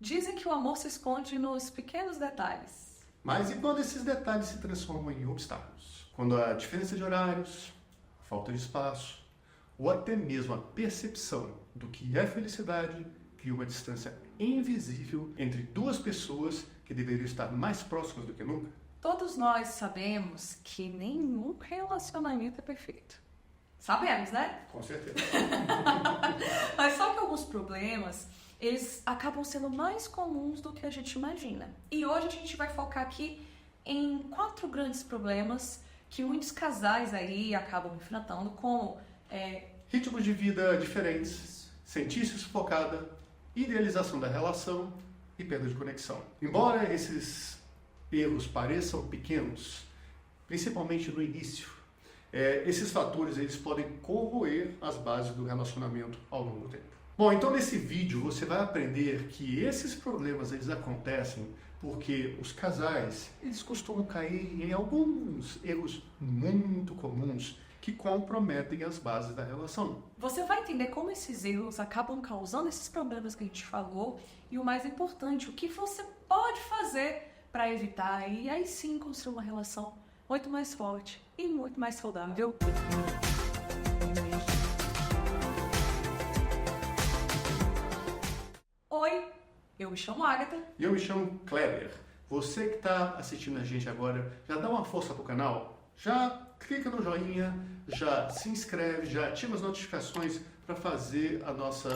Dizem que o amor se esconde nos pequenos detalhes. Mas e quando esses detalhes se transformam em obstáculos? Quando a diferença de horários, a falta de espaço, ou até mesmo a percepção do que é felicidade cria uma distância invisível entre duas pessoas que deveriam estar mais próximas do que nunca? Todos nós sabemos que nenhum relacionamento é perfeito. Sabemos, né? Com certeza. Mas só que alguns problemas, eles acabam sendo mais comuns do que a gente imagina. E hoje a gente vai focar aqui em 4 grandes problemas que muitos casais aí acabam enfrentando, como Ritmos de vida diferentes, sentir-se sufocada, idealização da relação e perda de conexão. Embora esses erros pareçam pequenos, principalmente no início, esses fatores eles podem corroer as bases do relacionamento ao longo do tempo. Bom, então nesse vídeo você vai aprender que esses problemas eles acontecem porque os casais eles costumam cair em alguns erros muito comuns que comprometem as bases da relação. você vai entender como esses erros acabam causando esses problemas que a gente falou e o mais importante, o que você pode fazer para evitar e aí sim construir uma relação muito mais forte e muito mais saudável. Oi, eu me chamo Agatha. E eu me chamo Kleber. Você que está assistindo a gente agora, já dá uma força pro canal? Já clica no joinha, já se inscreve, já ativa as notificações para fazer a nossa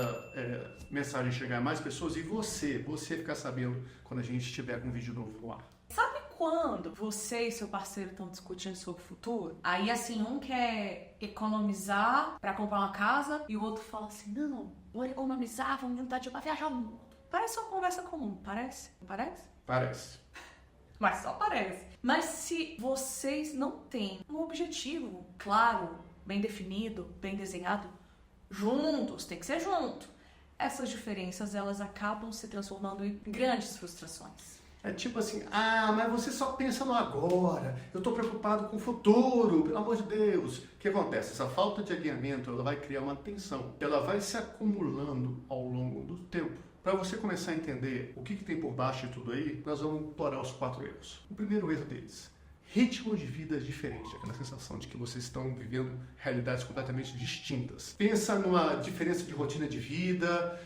mensagem chegar a mais pessoas e você ficar sabendo quando a gente estiver com um vídeo novo no ar. Sabe quando você e seu parceiro estão discutindo sobre o futuro? Aí assim, um quer economizar para comprar uma casa e o outro fala assim, não, vou economizar, vamos tentar de viajar o mundo. Parece uma conversa comum, parece? Não parece? Parece. Mas só parece. Mas se vocês não têm um objetivo claro, bem definido, bem desenhado, juntos, tem que ser junto, essas diferenças elas acabam se transformando em grandes frustrações. É tipo assim, mas você só pensa no agora, eu estou preocupado com o futuro, pelo amor de Deus. O que acontece? Essa falta de alinhamento, ela vai criar uma tensão, ela vai se acumulando ao longo do tempo. Para você começar a entender o que tem por baixo de tudo aí, nós vamos explorar os 4 erros. O primeiro erro deles, ritmo de vida diferente, aquela sensação de que vocês estão vivendo realidades completamente distintas. Pensa numa diferença de rotina de vida,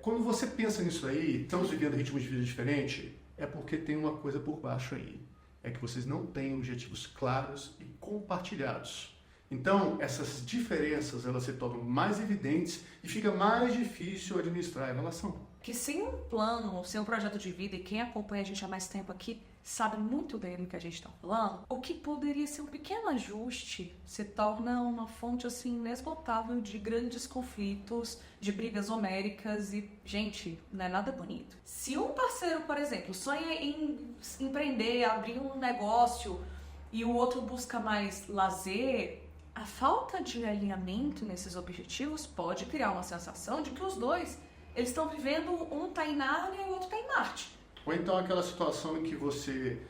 quando você pensa nisso aí, estamos vivendo ritmo de vida diferente, é porque tem uma coisa por baixo aí, é que vocês não têm objetivos claros e compartilhados. Então, essas diferenças elas se tornam mais evidentes e fica mais difícil administrar a relação. Que sem um plano, sem um projeto de vida, e quem acompanha a gente há mais tempo aqui sabe muito bem do que a gente está falando, o que poderia ser um pequeno ajuste se torna uma fonte assim inesgotável de grandes conflitos, de brigas homéricas e, gente, não é nada bonito. Se um parceiro, por exemplo, sonha em empreender, abrir um negócio e o outro busca mais lazer, a falta de alinhamento nesses objetivos pode criar uma sensação de que os dois eles estão vivendo, um está em Nárnia e o outro está em Marte. Ou então aquela situação em que você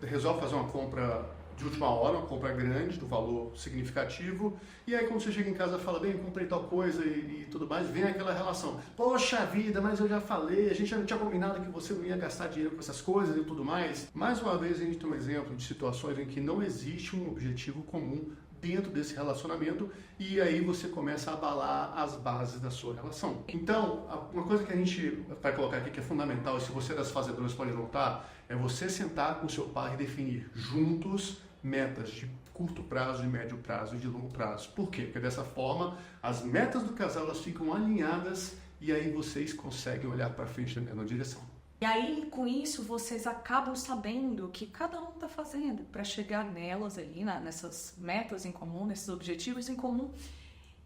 resolve fazer uma compra de última hora, uma compra grande, do valor significativo, e aí quando você chega em casa fala, bem, eu comprei tal coisa e tudo mais, vem aquela relação. Poxa vida, mas eu já falei, a gente já não tinha combinado que você não ia gastar dinheiro com essas coisas e tudo mais. Mais uma vez a gente tem um exemplo de situações em que não existe um objetivo comum dentro desse relacionamento e aí você começa a abalar as bases da sua relação. Então, uma coisa que a gente vai colocar aqui que é fundamental, e se você é das fazedoras pode notar, é você sentar com seu par e definir juntos metas de curto prazo, de médio prazo e de longo prazo. Por quê? Porque dessa forma as metas do casal elas ficam alinhadas e aí vocês conseguem olhar para frente na mesma direção. E aí, com isso, vocês acabam sabendo o que cada um está fazendo para chegar nelas ali, nessas metas em comum, nesses objetivos em comum.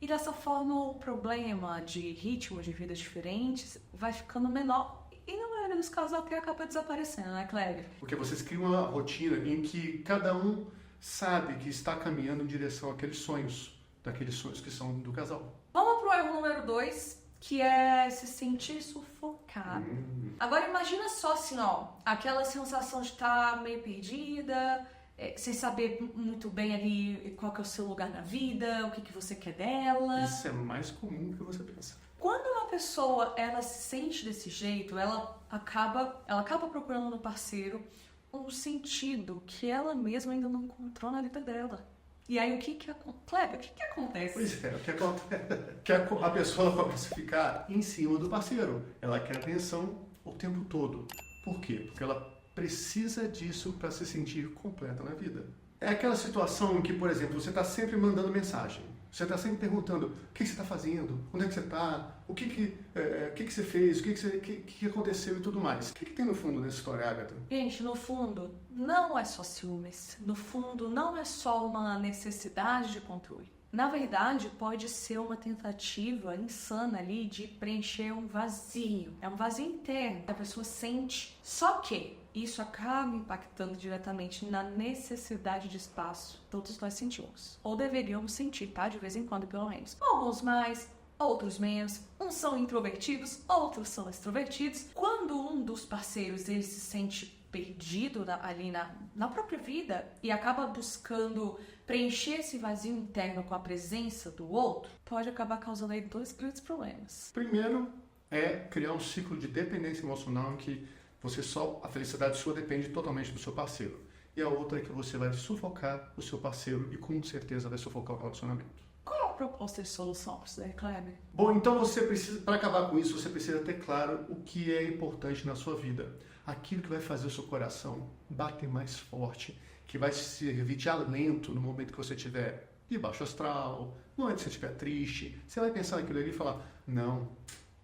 E dessa forma, o problema de ritmos de vidas diferentes vai ficando menor. E na maioria dos casos até acaba desaparecendo, né, Kleber? Porque vocês criam uma rotina em que cada um sabe que está caminhando em direção àqueles sonhos, daqueles sonhos que são do casal. Vamos pro erro número 2, que é se sentir sufocado. Agora imagina só assim, ó, aquela sensação de estar meio perdida, sem saber muito bem ali qual que é o seu lugar na vida, o que você quer dela. Isso é mais comum do que você pensa. Quando uma pessoa, ela se sente desse jeito, ela acaba procurando no parceiro um sentido que ela mesma ainda não encontrou na vida dela. E aí, Kleber, o que acontece? Pois é, o que acontece? Que a pessoa começa a ficar em cima do parceiro. Ela quer atenção o tempo todo. Por quê? Porque ela precisa disso para se sentir completa na vida. É aquela situação em que, por exemplo, você está sempre mandando mensagem. Você está sempre perguntando o que você está fazendo, onde é que você está, o que você fez, o que aconteceu e tudo mais. O que tem no fundo dessa história, Agatha? Gente, no fundo, não é só ciúmes. No fundo, não é só uma necessidade de controle. Na verdade, pode ser uma tentativa insana ali de preencher um vazio. É um vazio interno que a pessoa sente. Só que isso acaba impactando diretamente na necessidade de espaço. Todos nós sentimos. Ou deveríamos sentir, tá? De vez em quando, pelo menos. Alguns mais, outros menos. Uns são introvertidos, outros são extrovertidos. Quando um dos parceiros ele se sente perdido ali na própria vida e acaba buscando preencher esse vazio interno com a presença do outro, pode acabar causando aí 2 grandes problemas. Primeiro é criar um ciclo de dependência emocional em que a felicidade sua depende totalmente do seu parceiro. E a outra é que você vai sufocar o seu parceiro e com certeza vai sufocar o relacionamento. Qual a proposta de solução para isso daí, Kleber? Bom, então você precisa, para acabar com isso, você precisa ter claro o que é importante na sua vida. Aquilo que vai fazer o seu coração bater mais forte, que vai servir de alento no momento que você estiver de baixo astral, no momento que você estiver triste. Você vai pensar naquilo ali e falar, não,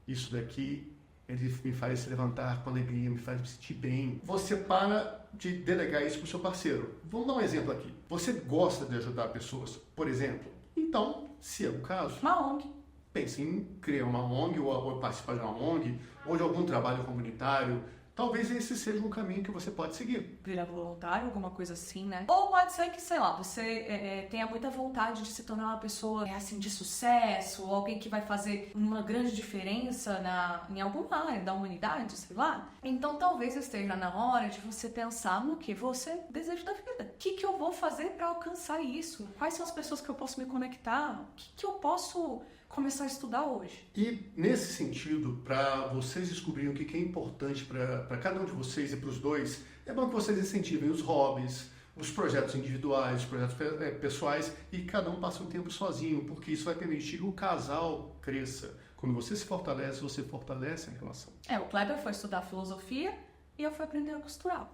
isso daqui ele me faz se levantar com alegria, me faz me sentir bem. Você para de delegar isso para o seu parceiro. Vamos dar um exemplo aqui. Você gosta de ajudar pessoas, por exemplo? Então, se é o caso, uma ONG. Pense em criar uma ONG ou participar de uma ONG ou de algum trabalho comunitário. Talvez esse seja um caminho que você pode seguir. Virar voluntário, alguma coisa assim, né? Ou pode ser que, sei lá, você tenha muita vontade de se tornar uma pessoa assim, de sucesso, ou alguém que vai fazer uma grande diferença em alguma área da humanidade, sei lá. Então talvez esteja na hora de você pensar no que você deseja da vida. O que eu vou fazer para alcançar isso? Quais são as pessoas que eu posso me conectar? O que eu posso começar a estudar hoje? E nesse sentido, para vocês descobrirem o que é importante para cada um de vocês e para os dois, é bom que vocês incentivem os hobbies, os projetos individuais, os projetos pessoais e cada um passe um tempo sozinho, porque isso vai permitir que o casal cresça. Quando você fortalece a relação. O Kleber foi estudar filosofia e eu fui aprender a costurar.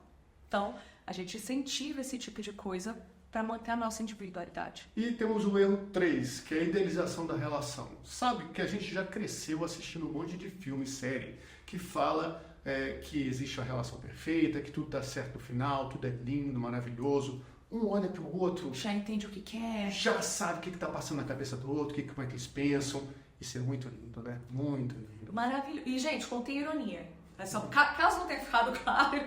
Então, a gente incentiva esse tipo de coisa para manter a nossa individualidade. E temos o erro 3, que é a idealização da relação. Sabe que a gente já cresceu assistindo um monte de filme e série que fala que existe a relação perfeita, que tudo dá certo no final, tudo é lindo, maravilhoso. Um olha para o outro, já entende o que quer, já sabe o que está passando na cabeça do outro, como é que eles pensam. Isso é muito lindo, né? Muito lindo. Maravilhoso. E, gente, contém ironia. É só, caso não tenha ficado claro.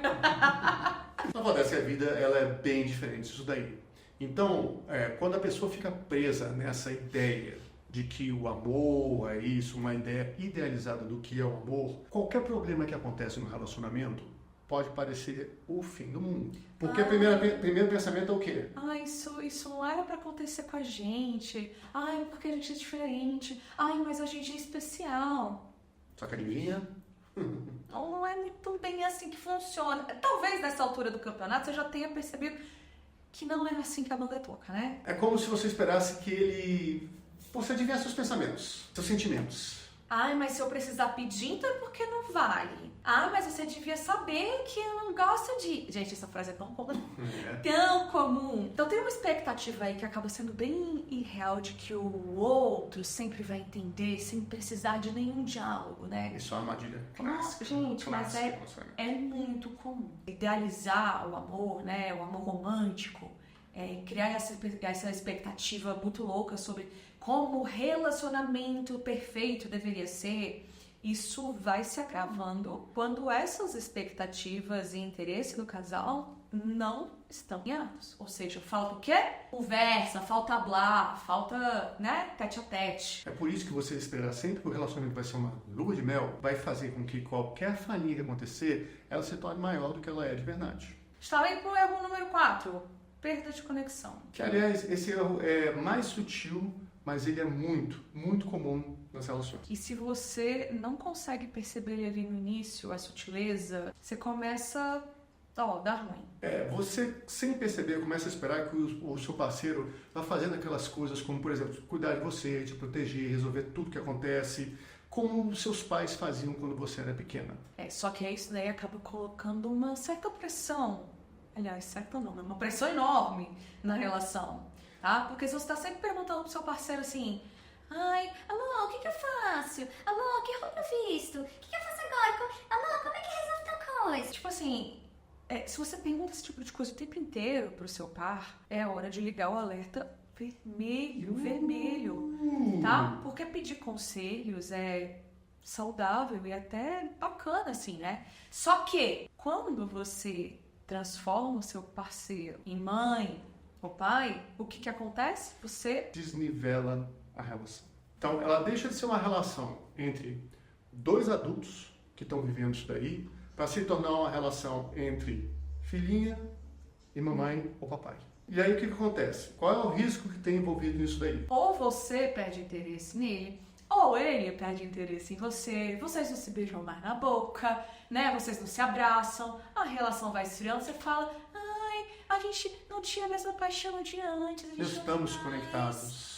Acontece que a vida ela é bem diferente disso daí. Então, quando a pessoa fica presa nessa ideia de que o amor é isso, uma ideia idealizada do que é o amor, qualquer problema que acontece no relacionamento pode parecer o fim do mundo. Porque o primeiro pensamento é o quê? Isso não era pra acontecer com a gente. Porque a gente é diferente. Mas a gente é especial. Só que adivinha? Não é muito bem assim que funciona. Talvez nessa altura do campeonato você já tenha percebido que não é assim que a banda toca, né? É como se você esperasse que você adivinhasse seus pensamentos, seus sentimentos. Mas se eu precisar pedir, então é porque não vale. Mas você devia saber que eu não gosto de... Gente, essa frase é tão comum. Tão comum. Então tem uma expectativa aí que acaba sendo bem irreal de que o outro sempre vai entender sem precisar de nenhum diálogo, né? Isso é uma armadilha clássica. Gente, mas é muito comum. Idealizar o amor, né? O amor romântico. Criar essa expectativa muito louca sobre como o relacionamento perfeito deveria ser. Isso vai se agravando quando essas expectativas e interesse do casal não estão alinhados. Ou seja, falta o quê? Conversa, falta hablar, falta, né, tete a tete. É por isso que você esperar sempre que o relacionamento vai ser uma lua de mel, vai fazer com que qualquer falinha que acontecer, ela se torne maior do que ela é de verdade. Está aí pro erro número 4, perda de conexão. Que, aliás, esse erro é mais sutil, mas ele é muito, muito comum nas relações. E se você não consegue perceber ali no início a sutileza, você começa a dar ruim. Você, sem perceber, começa a esperar que o seu parceiro vá fazendo aquelas coisas como, por exemplo, cuidar de você, te proteger, resolver tudo que acontece, como seus pais faziam quando você era pequena. Só que isso daí acaba colocando uma certa pressão. Aliás, certa não, uma pressão enorme na relação, tá? Porque se você está sempre perguntando pro seu parceiro assim, ai, alô, o que eu faço? Alô, que roupa eu visto? O que eu faço agora? Alô, como é que resolve tal coisa? Tipo assim, se você pergunta esse tipo de coisa o tempo inteiro pro seu par, é hora de ligar o alerta vermelho, tá? Porque pedir conselhos é saudável e até bacana, assim, né? Só que, quando você transforma o seu parceiro em mãe ou pai, o que acontece? Você desnivela a relação. Então, ela deixa de ser uma relação entre dois adultos que estão vivendo isso daí para se tornar uma relação entre filhinha e mamãe ou papai. E aí, o que acontece? Qual é o risco que tem envolvido nisso daí? Ou você perde interesse nele, ou ele perde interesse em você, vocês não se beijam mais na boca, né? Vocês não se abraçam, a relação vai esfriando, você fala, ai, a gente não tinha a mesma paixão de antes. Estamos conectados.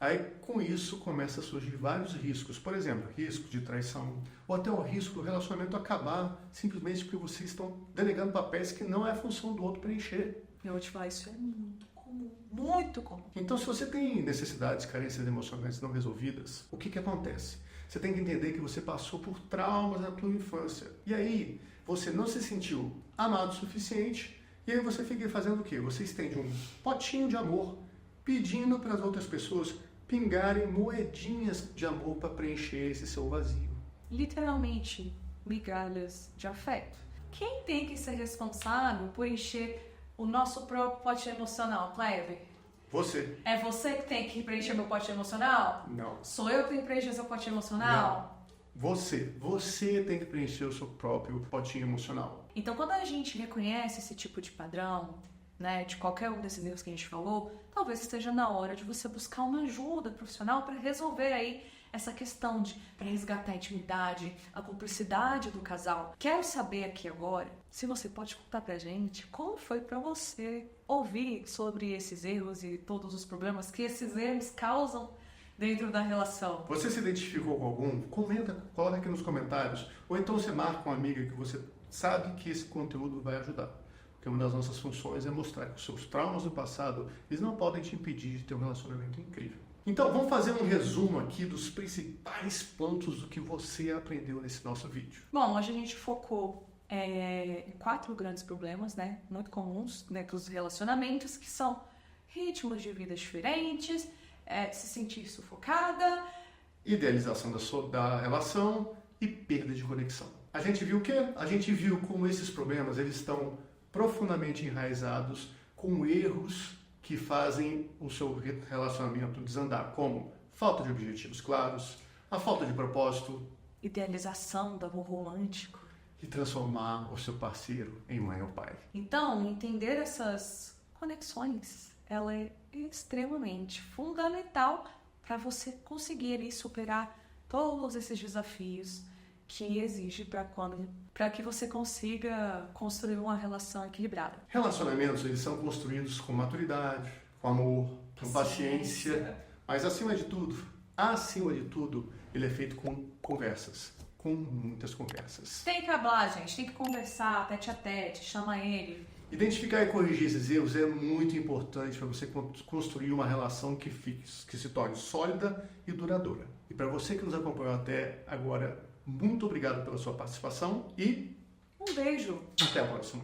Aí, com isso, começa a surgir vários riscos. Por exemplo, risco de traição, ou até o risco do relacionamento acabar simplesmente porque vocês estão delegando papéis que não é a função do outro preencher. Eu vou te falar, isso é muito comum, muito comum. Então, se você tem necessidades, carências emocionais não resolvidas, o que acontece? Você tem que entender que você passou por traumas na tua infância. E aí, você não se sentiu amado o suficiente, e aí você fica fazendo o quê? Você estende um potinho de amor, pedindo para as outras pessoas pingarem moedinhas de amor para preencher esse seu vazio. Literalmente, migalhas de afeto. Quem tem que ser responsável por encher o nosso próprio pote emocional, Kleber? Você. É você que tem que preencher meu pote emocional? Não. Sou eu que tenho que preencher seu pote emocional? Não. Você tem que preencher o seu próprio potinho emocional. Então, quando a gente reconhece esse tipo de padrão, né, de qualquer um desses erros que a gente falou, talvez esteja na hora de você buscar uma ajuda profissional para resolver aí essa questão para resgatar a intimidade, a cumplicidade do casal. Quero saber aqui agora, se você pode contar pra gente como foi pra você ouvir sobre esses erros e todos os problemas que esses erros causam dentro da relação. Você se identificou com algum? Comenta, coloca aqui nos comentários. Ou então você marca uma amiga que você sabe que esse conteúdo vai ajudar. Porque uma das nossas funções é mostrar que os seus traumas do passado, eles não podem te impedir de ter um relacionamento incrível. Então, vamos fazer um resumo aqui dos principais pontos do que você aprendeu nesse nosso vídeo. Bom, hoje a gente focou em 4 grandes problemas, né, muito comuns dentro dos relacionamentos, que são ritmos de vida diferentes, se sentir sufocada, idealização da relação e perda de conexão. A gente viu o quê? A gente viu como esses problemas eles estão profundamente enraizados com erros que fazem o seu relacionamento desandar, como falta de objetivos claros, a falta de propósito, idealização do amor romântico e transformar o seu parceiro em mãe ou pai. Então, entender essas conexões, ela é extremamente fundamental para você conseguir ali, superar todos esses desafios que exige para que você consiga construir uma relação equilibrada. Relacionamentos, eles são construídos com maturidade, com amor, com paciência, mas acima de tudo, ele é feito com conversas, com muitas conversas. Tem que hablar, gente, tem que conversar, tete a tete, chama ele. Identificar e corrigir esses erros é muito importante para você construir uma relação que se torne sólida e duradoura. E para você que nos acompanhou até agora, muito obrigado pela sua participação e um beijo. Até a próxima.